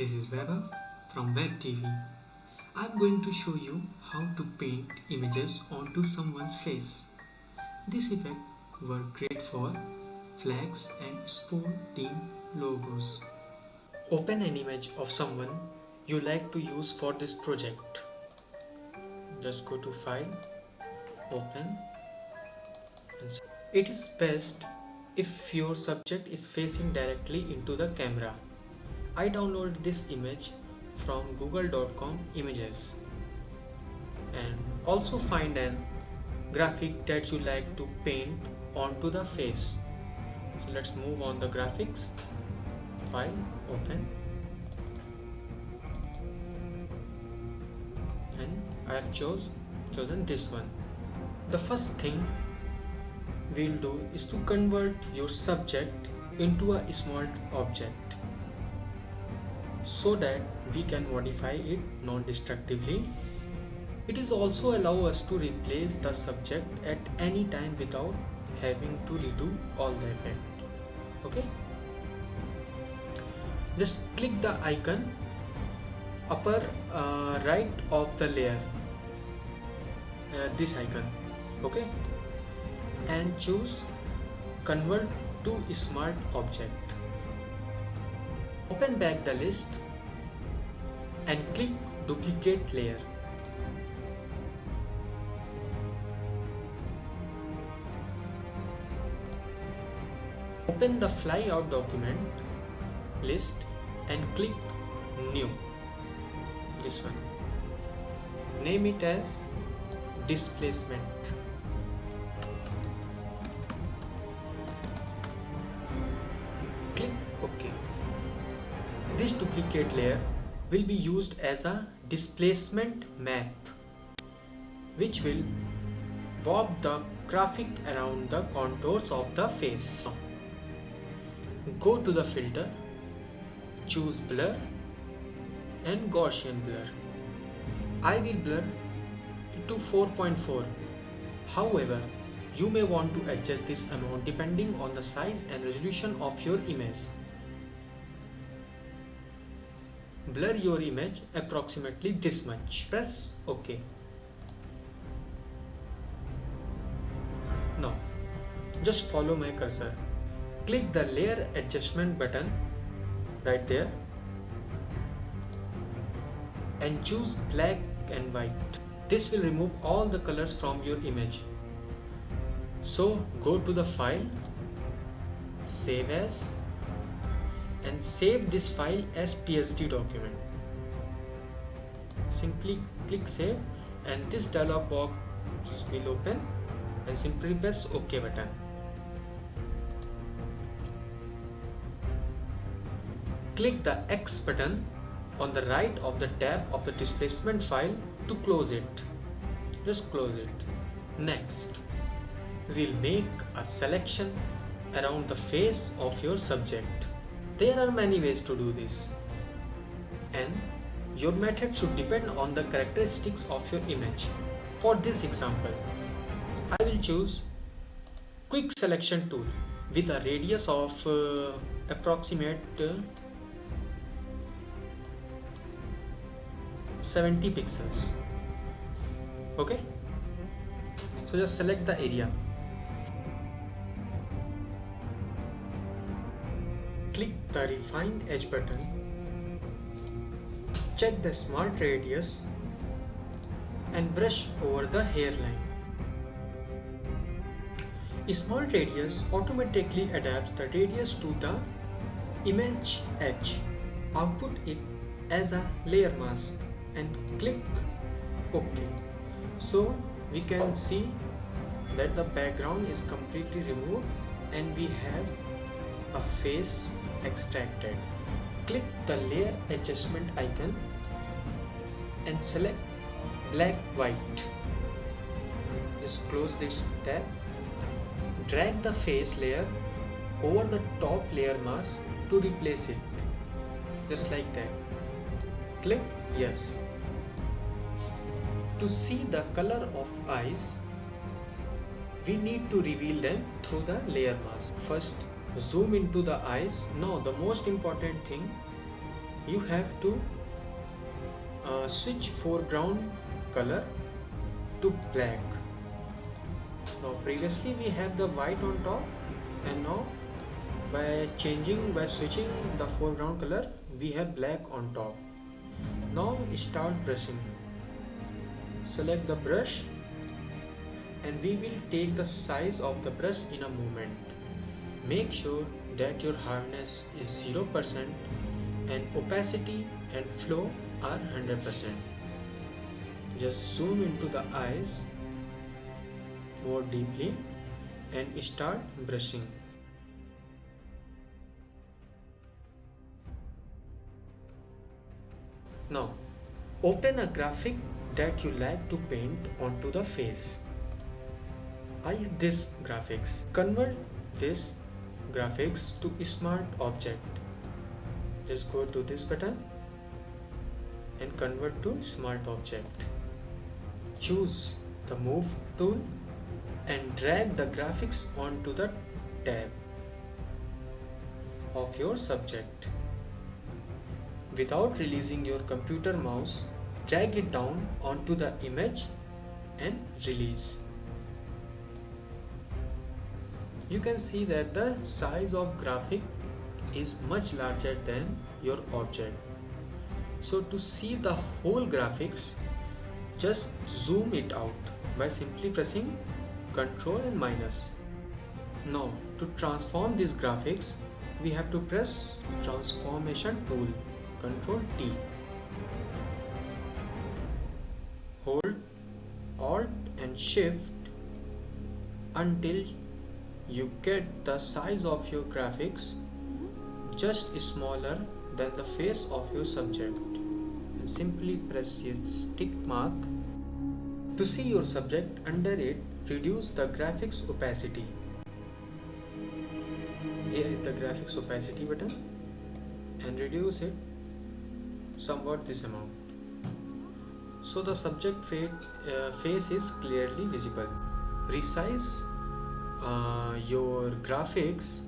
This is Vaibhav from VAB TV. I'm going to show you how to paint images onto someone's face. This effect works great for flags and sport team logos. Open an image of someone you like to use for this project. Just go to File, Open. It is best if your subject is facing directly into the camera. I downloaded this image from google.com images, and also find an graphic that you like to paint onto the face. So let's move on the graphics. File, Open, and I have chosen this one. The first thing we'll do is to convert your subject into a small object so that we can modify it non-destructively. It is also allow us to replace the subject at any time without having to redo all the effect. Okay, just click the icon upper right of the layer, this icon, okay, and choose Convert to Smart Object. Open back the list and click Duplicate Layer. Open the flyout document list and click New. This one. Name it as Displacement. Click OK. This duplicate layer will be used as a displacement map, which will warp the graphic around the contours of the face. Go to the filter, choose blur and Gaussian blur. I will blur it to 4.4. However, you may want to adjust this amount depending on the size and resolution of your image. Blur your image approximately this much. Press OK. Now, just follow my cursor. Click the layer adjustment button right there and choose black and white. This will remove all the colors from your image. So go to the file, save as, and save this file as PSD document. Simply click save and this dialog box will open, and simply press OK button. Click the X button on the right of the tab of the displacement file to close it. Just close it. Next, we'll make a selection around the face of your subject. There are many ways to do this, and your method should depend on the characteristics of your image. For this example, I will choose Quick Selection tool with a radius of approximate 70 pixels. Okay, so just select the area. Click the Refine Edge button, check the Smart Radius and brush over the hairline. Smart Radius automatically adapts the radius to the image edge. Output it as a layer mask and click OK. So we can see that the background is completely removed and we have a face extracted. Click the layer adjustment icon and select black white. Just close this tab. Drag the face layer over the top layer mask to replace it. Just like that. Click Yes. To see the color of eyes, we need to reveal them through the layer mask. First, zoom into the eyes. Now the most important thing, you have to switch foreground color to black. Now previously we have the white on top, and now by switching the foreground color, we have black on top. Now start brushing. Select the brush, and we will take the size of the brush in a moment. Make sure that your hardness is 0% and opacity and flow are 100%. Just zoom into the eyes more deeply and start brushing. Now open a graphic that you like to paint onto the face. I have this graphics. Convert this graphics to smart object. Just go to this button and convert to smart object. Choose the move tool and drag the graphics onto the tab of your subject. Without releasing your computer mouse, drag it down onto the image and release. You can see that the size of graphic is much larger than your object. So to see the whole graphics, just zoom it out by simply pressing Ctrl and minus. Now to transform these graphics, we have to press transformation tool, Ctrl T. Hold Alt and Shift until you get the size of your graphics just smaller than the face of your subject, and simply press its tick mark. To see your subject under it, reduce the graphics opacity. Here is the graphics opacity button, and reduce it somewhat this amount, so the subject face is clearly visible. Resize your graphics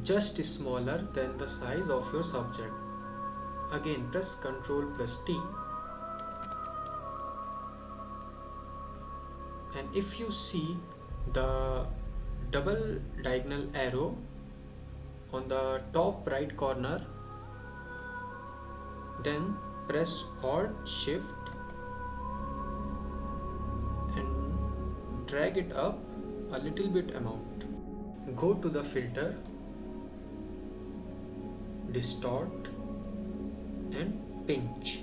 just smaller than the size of your subject. Again press Ctrl plus T, and if you see the double diagonal arrow on the top right corner, then press Alt Shift and drag it up a little bit amount. Go to the filter, distort and pinch.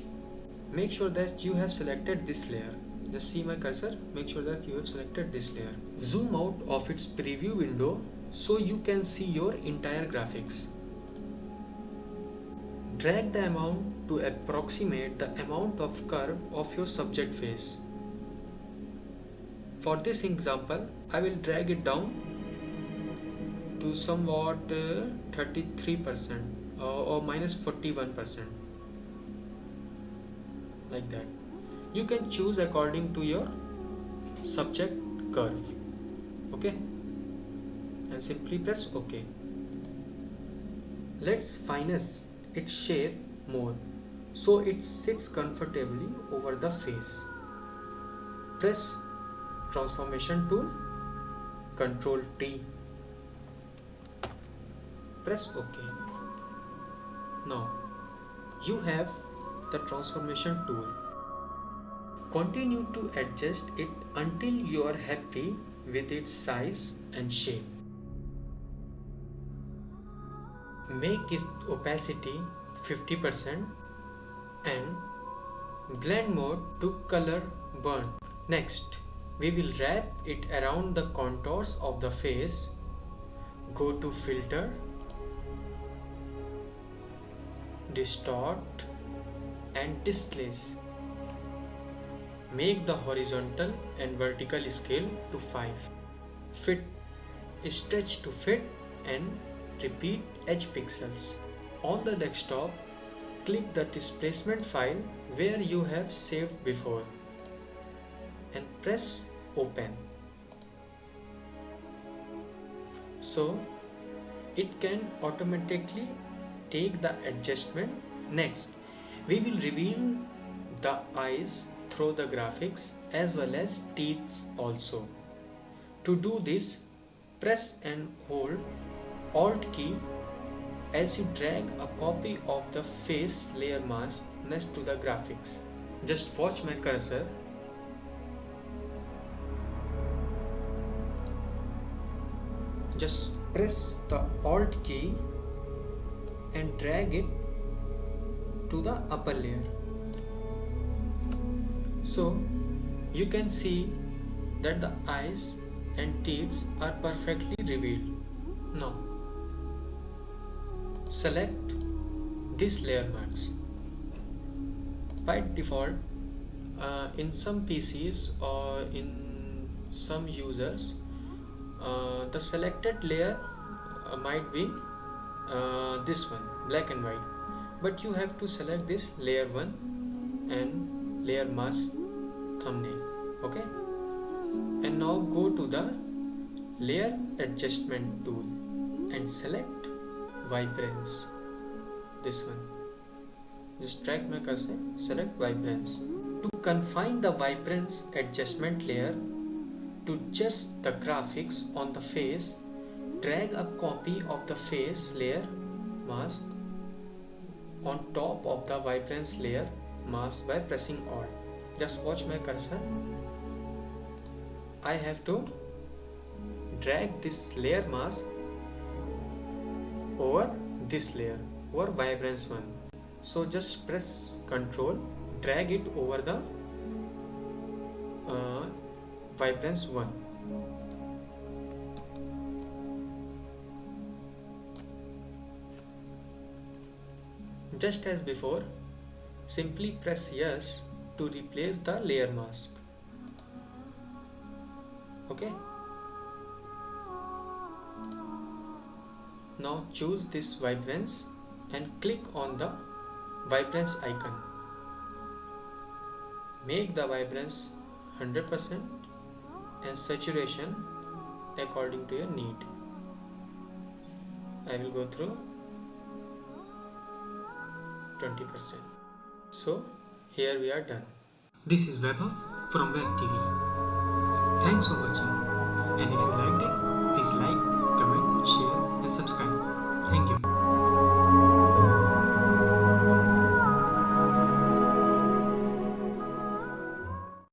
Make sure that you have selected this layer. Just see my cursor, make sure that you have selected this layer. Zoom out of its preview window so you can see your entire graphics. Drag the amount to approximate the amount of curve of your subject face. For this example, I will drag it down to somewhat 33% or minus 41%, like that. You can choose according to your subject curve, okay, and simply press OK. Let's finesse its shape more so it sits comfortably over the face. Press transformation tool, Ctrl T, press OK. Now you have the transformation tool. Continue to adjust it until you are happy with its size and shape. Make its opacity 50% and blend mode to color burn. Next, we will wrap it around the contours of the face. Go to filter, distort and displace. Make the horizontal and vertical scale to 5. Fit, stretch to fit and repeat edge pixels. On the desktop, click the displacement file where you have saved before and press open. So it can automatically take the adjustment Next, we will reveal the eyes through the graphics as well as teeth also. To do this, press and hold Alt key as you drag a copy of the face layer mask next to the graphics. Just watch my cursor. Just press the Alt key and drag it to the upper layer. So you can see that the eyes and teeth are perfectly revealed. Now select this layer mask. By default, in some PCs or in some users, the selected layer might be this one, black and white, but you have to select this layer 1 and layer mask thumbnail. Okay, and now go to the layer adjustment tool and select vibrance, this one. Just drag my cursor, select vibrance. To confine the vibrance adjustment layer to just the graphics on the face, drag a copy of the face layer mask on top of the vibrance layer mask by pressing Alt. Just watch my cursor. I have to drag this layer mask over this layer, over vibrance 1. So just press Ctrl, drag it over the vibrance 1. Just as before, simply press yes to replace the layer mask. Okay. Now choose this vibrance and click on the vibrance icon. Make the vibrance 100% and saturation according to your need. I will go through 20%. So here we are done. This is Vaibhav from VAB TV. Thanks for watching, and if you liked it, please like, comment, share and subscribe. Thank you.